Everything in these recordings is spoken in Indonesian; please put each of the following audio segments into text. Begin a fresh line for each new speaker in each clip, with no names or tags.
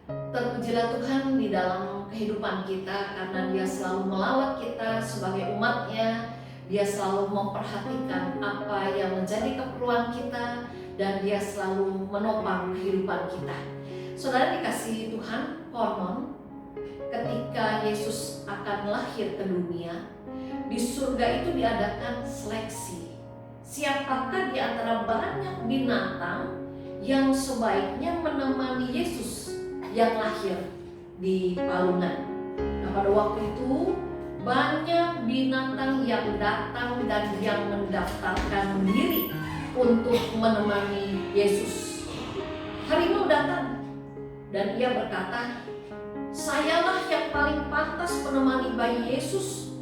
Terpujilah Tuhan di dalam kehidupan kita karena Dia selalu melawat kita sebagai umatnya. Dia selalu memperhatikan apa yang menjadi keperluan kita dan Dia selalu menopang kehidupan kita. Saudara dikasihi Tuhan, konon ketika Yesus akan lahir ke dunia, di surga itu diadakan seleksi. Siapakah di antara banyak binatang yang sebaiknya menemani Yesus yang lahir di palungan? Nah, pada waktu itu banyak binatang yang datang dan yang mendaftarkan diri untuk menemani Yesus. Harimau datang dan ia berkata, "Sayalah yang paling pantas menemani bayi Yesus,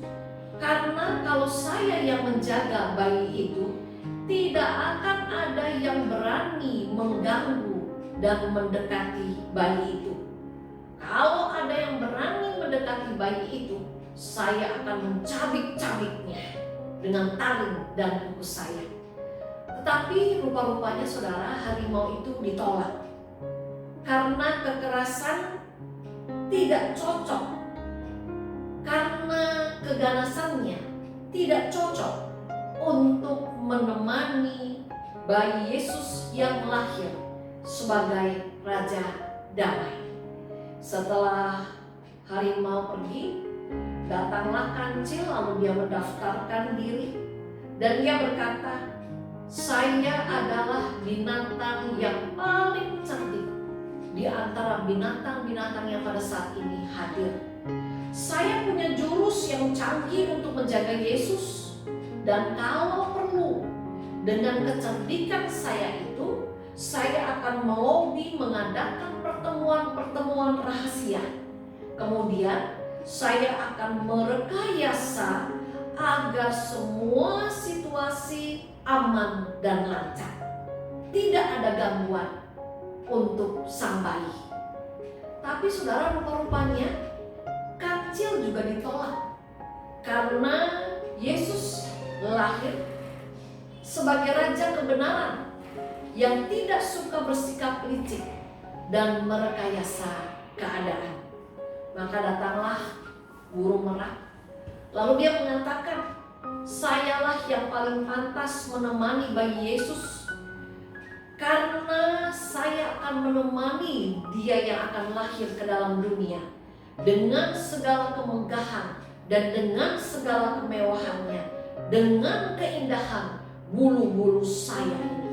karena kalau saya yang menjaga bayi itu, tidak akan ada yang berani mengganggu dan mendekati bayi itu. Kalau ada yang berani mendekati bayi itu, saya akan mencabik-cabiknya dengan taring dan kuku saya." Tetapi rupa-rupanya saudara, harimau itu ditolak karena kekerasan tidak cocok, karena keganasannya tidak cocok untuk menemani bayi Yesus yang lahir sebagai Raja Damai. Setelah harimau pergi, datanglah kancil, lalu dia mendaftarkan diri dan dia berkata, "Saya adalah binatang yang paling cantik di antara binatang-binatang yang pada saat ini hadir. Saya punya jurus yang canggih untuk menjaga Yesus, dan kalau perlu, dengan kecerdikan saya itu, saya akan melobi mengadakan pertemuan-pertemuan rahasia. Kemudian saya akan merekayasa agar semua situasi aman dan lancar. Tidak ada gangguan untuk sang bayi." Tapi saudara, rupa-rupanya kancil juga ditolak karena Yesus lahir sebagai Raja kebenaran yang tidak suka bersikap licik dan merekayasa keadaan. Maka datanglah burung merak, lalu dia mengatakan, "Sayalah yang paling pantas menemani bayi Yesus, karena saya akan menemani dia yang akan lahir ke dalam dunia dengan segala kemegahan dan dengan segala kemewahannya, dengan keindahan bulu-bulu saya ini."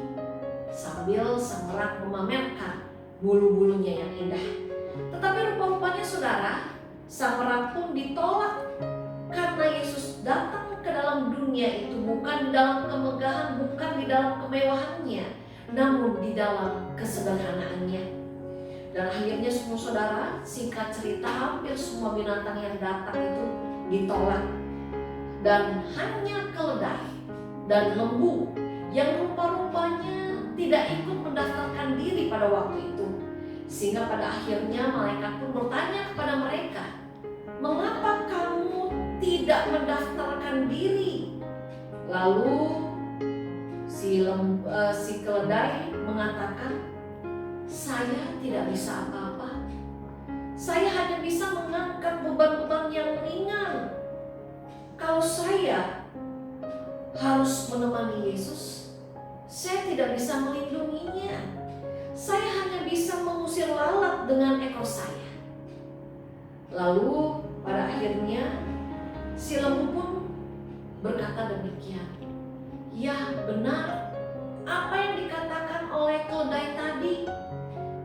Sambil sang merak memamerkan bulu-bulunya yang indah. Tetapi rupa-rupanya saudara, sang merak pun ditolak karena Yesus datang ke dalam dunia itu bukan di dalam kemegahan, bukan di dalam kemewahannya, namun di dalam kesederhanaannya. Dan akhirnya semua saudara, singkat cerita, hampir semua binatang yang datang itu ditolak. Dan hanya keledai dan lembu yang rupa-rupanya tidak ikut mendaftarkan diri pada waktu itu. Sehingga pada akhirnya malaikat pun bertanya kepada mereka, "Mengapa kamu tidak mendaftarkan diri?" Lalu si keledai mengatakan, "Saya tidak bisa apa-apa. Saya hanya bisa mengangkat beban-beban yang ringan. Kalau saya harus menemani Yesus, saya tidak bisa melindunginya. Saya hanya bisa mengusir lalat dengan ekor saya." Lalu pada akhirnya si lembu pun berkata demikian, "Ya benar, apa yang dikatakan oleh keledai tadi,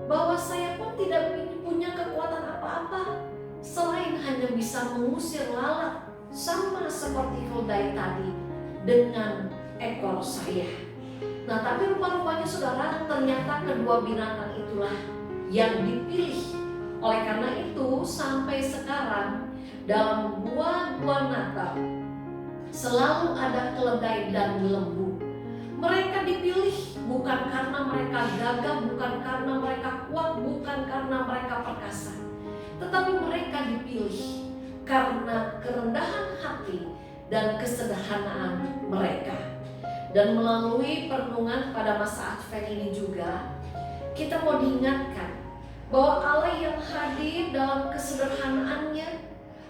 bahwa saya pun tidak punya kekuatan apa-apa selain hanya bisa mengusir lalat sama seperti keledai tadi dengan ekor saya." Nah, tapi rupa-rupanya saudara, ternyata kedua binatang itulah yang dipilih. Oleh karena itu sampai sekarang dalam gua-gua Natal selalu ada keledai dan lembu. Mereka dipilih bukan karena mereka gagah, bukan karena mereka kuat, bukan karena mereka perkasa, tetapi mereka dipilih karena kerendahan hati dan kesederhanaan mereka. Dan melalui perenungan pada masa Advent ini juga, kita mau diingatkan bahwa Allah yang hadir dalam kesederhanaannya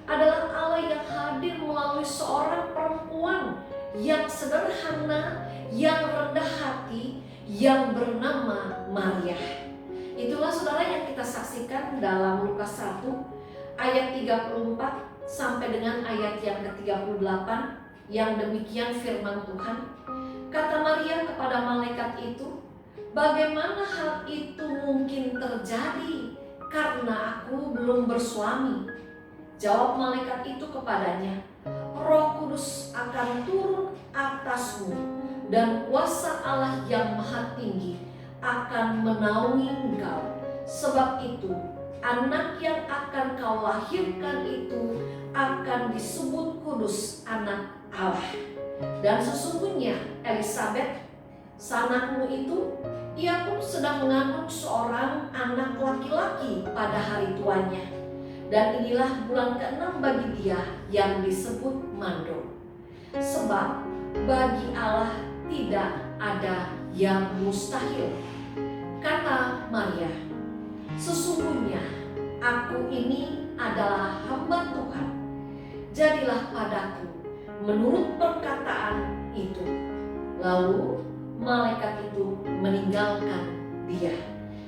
adalah Allah yang hadir melalui seorang perempuan yang sederhana, yang rendah hati, yang bernama Maria. Itulah saudara yang kita saksikan dalam Lukas 1 ayat 34 sampai dengan ayat yang ke-38, yang demikian firman Tuhan. Kata Maria kepada malaikat itu, "Bagaimana hal itu mungkin terjadi karena aku belum bersuami?" Jawab malaikat itu kepadanya, "Roh Kudus akan turun atasmu dan kuasa Allah yang Maha Tinggi akan menaungi engkau. Sebab itu, anak yang akan kau lahirkan itu akan disebut kudus, anak Allah. Dan sesungguhnya Elisabet, sanakmu itu, ia pun sedang mengandung seorang anak laki-laki pada hari tuanya. Dan inilah bulan ke-6 bagi dia yang disebut mandor. Sebab bagi Allah tidak ada yang mustahil." Kata Maria, "Sesungguhnya aku ini adalah hamba Tuhan. Jadilah padaku menurut perkataan itu." Lalu malaikat itu meninggalkan dia.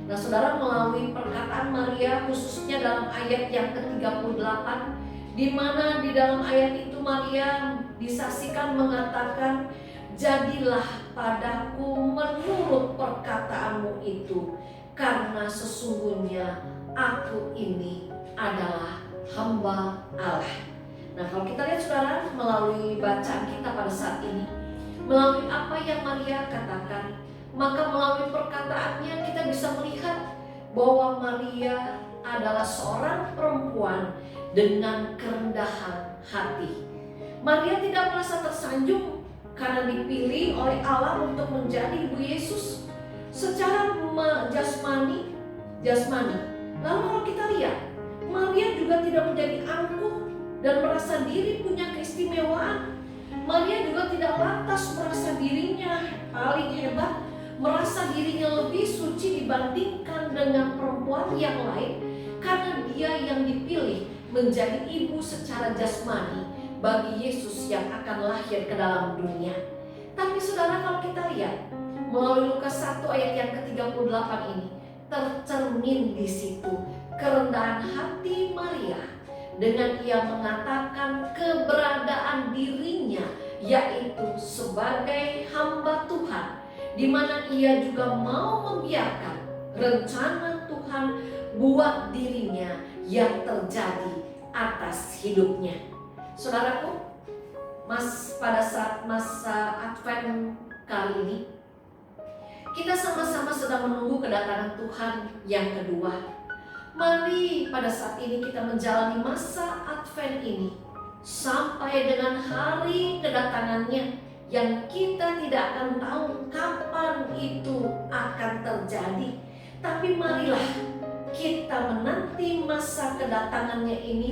Nah saudara, melalui perkataan Maria khususnya dalam ayat yang ke-38, di mana di dalam ayat itu Maria disaksikan mengatakan, "Jadilah padaku menurut perkataanmu itu, karena sesungguhnya aku ini adalah hamba Allah." Nah kalau kita lihat saudara, melalui bacaan kita pada saat ini, melalui apa yang Maria katakan, maka melalui perkataannya kita bisa melihat bahwa Maria adalah seorang perempuan dengan kerendahan hati. Maria tidak merasa tersanjung karena dipilih oleh Allah untuk menjadi ibu Yesus secara jasmani. Lalu kalau kita lihat, Maria juga tidak menjadi angkuh dan merasa diri punya keistimewaan. Maria juga tidak lantas merasa dirinya paling hebat, merasa dirinya lebih suci dibandingkan dengan perempuan yang lain, karena dia yang dipilih menjadi ibu secara jasmani bagi Yesus yang akan lahir ke dalam dunia. Tapi saudara, kalau kita lihat melalui Lukas 1 ayat yang ke-38 ini, tercermin di situ kerendahan hati Maria dengan ia mengatakan keberadaan dirinya, yaitu sebagai hamba Tuhan, di mana ia juga mau membiarkan rencana Tuhan buat dirinya yang terjadi atas hidupnya. Saudaraku, pada saat masa Advent kali ini, kita sama-sama sedang menunggu kedatangan Tuhan yang kedua. Mari pada saat ini kita menjalani masa Advent ini sampai dengan hari kedatangannya, yang kita tidak akan tahu kapan itu akan terjadi. Tapi marilah kita menanti masa kedatangannya ini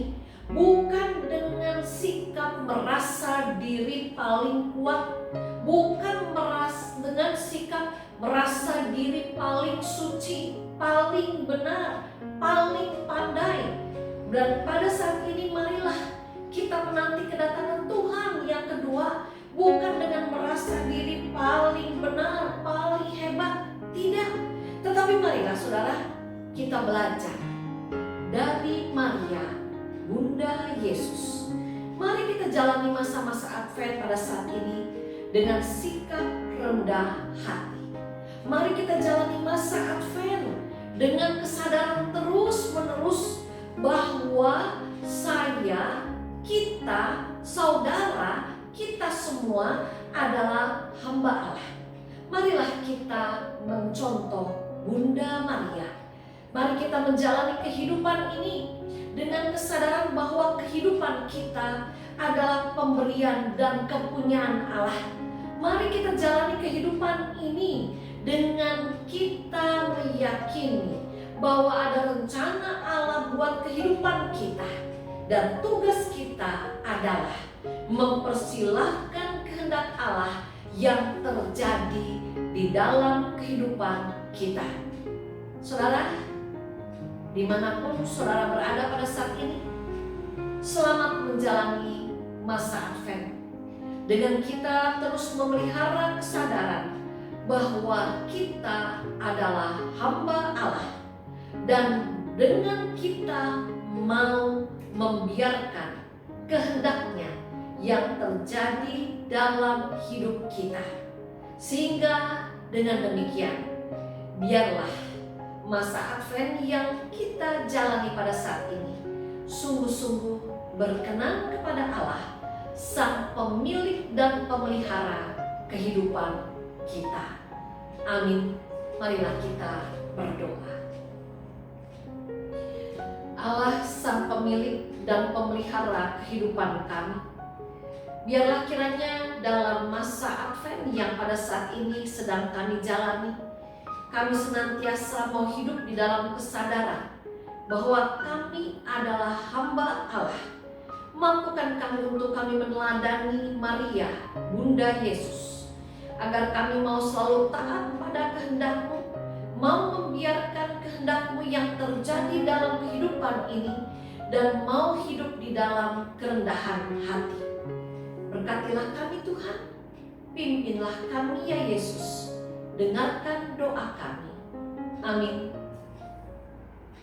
bukan dengan sikap merasa diri paling kuat, bukan dengan sikap merasa diri paling suci, paling benar, paling pandai. Dan pada saat ini marilah kita menanti kedatangan Tuhan yang kedua, bukan dengan merasa diri paling benar, paling hebat, tidak. Tetapi marilah saudara, kita belajar dari Maria, Bunda Yesus. Mari kita jalani masa-masa Advent pada saat ini dengan sikap rendah hati. Mari kita jalani masa Advent dengan kesadaran terus-menerus bahwa saya, kita, saudara, kita semua adalah hamba Allah. Marilah kita mencontoh Bunda Maria. Mari kita menjalani kehidupan ini dengan kesadaran bahwa kehidupan kita adalah pemberian dan kepunyaan Allah. Mari kita jalani kehidupan ini dengan kita meyakini bahwa ada rencana Allah buat kehidupan kita, dan tugas kita adalah mempersilahkan kehendak Allah yang terjadi di dalam kehidupan kita. Saudara, dimanapun saudara berada pada saat ini. Selamat menjalani masa Advent dengan kita terus memelihara kesadaran bahwa kita adalah hamba Allah, dan dengan kita mau membiarkan kehendaknya yang terjadi dalam hidup kita. Sehingga dengan demikian, biarlah masa Advent yang kita jalani pada saat ini sungguh-sungguh berkenan kepada Allah, Sang Pemilik dan Pemelihara kehidupan kita. Amin. Marilah kita berdoa. Allah, Sang Pemilik dan Pemelihara kehidupan kami, biarlah kiranya dalam masa Advent yang pada saat ini sedang kami jalani, kami senantiasa mau hidup di dalam kesadaran bahwa kami adalah hamba Allah. Mampukan kami untuk kami meneladani Maria, Bunda Yesus, agar kami mau selalu taat pada kehendak-Mu, mau membiarkan kehendak-Mu yang terjadi dalam kehidupan ini, dan mau hidup di dalam kerendahan hati. Berkatilah kami Tuhan, pimpinlah kami ya Yesus, dengarkan doa kami. Amin.